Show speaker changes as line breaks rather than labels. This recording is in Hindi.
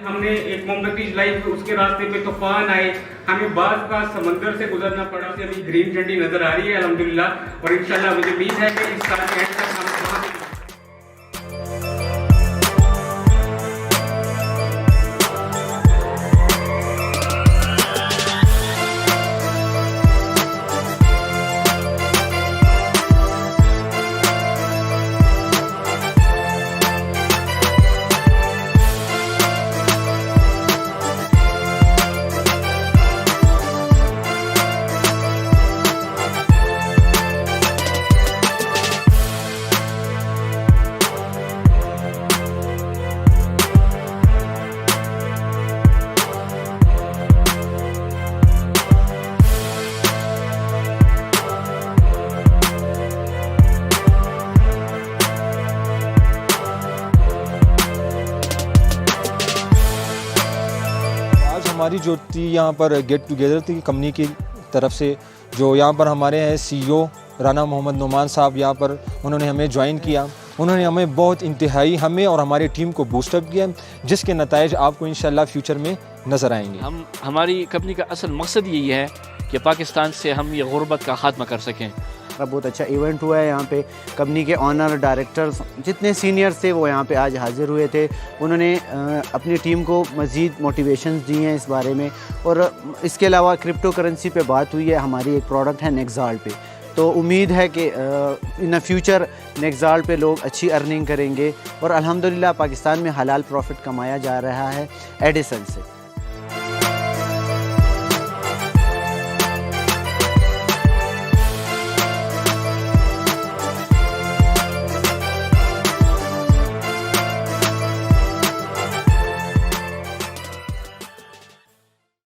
हमने एक मोमबत्ती जलाई, उसके रास्ते पे तूफान आए, हमें बाज़ का समंदर से गुजरना पड़ा। अभी ग्रीन झंडी नजर आ रही है अल्हम्दुलिल्लाह, और इंशाल्लाह मुझे उम्मीद है कि इस साल के एंड तक हम
हमारी जो थी यहाँ पर गेट टुगेदर थी कंपनी की तरफ से। जो यहाँ पर हमारे हैं CEO राना मोहम्मद नुमान साहब, यहाँ पर उन्होंने हमें ज्वाइन किया। उन्होंने हमें बहुत इंतहाई हमें और हमारी टीम को बूस्टअप किया, जिसके नताइज आपको इंशाल्लाह फ्यूचर में नज़र आएंगे।
हमारी कंपनी का असल मकसद यही है कि पाकिस्तान से हम ये गुर्बत का ख़ात्मा कर सकें।
बहुत अच्छा इवेंट हुआ है यहाँ पे। कंपनी के ऑनर, डायरेक्टर्स, जितने सीनियर्स थे वो यहाँ पे आज हाज़िर हुए थे। उन्होंने अपनी टीम को मज़ीद मोटिवेशंस दी हैं इस बारे में। और इसके अलावा क्रिप्टो करेंसी पे बात हुई है। हमारी एक प्रोडक्ट है नेक्साल्ट पे, तो उम्मीद है कि इन फ्यूचर नेक्साल्ट पे लोग अच्छी अर्निंग करेंगे। और अल्हम्दुलिल्लाह पाकिस्तान में हलाल प्रॉफिट कमाया जा रहा है एडिसन से।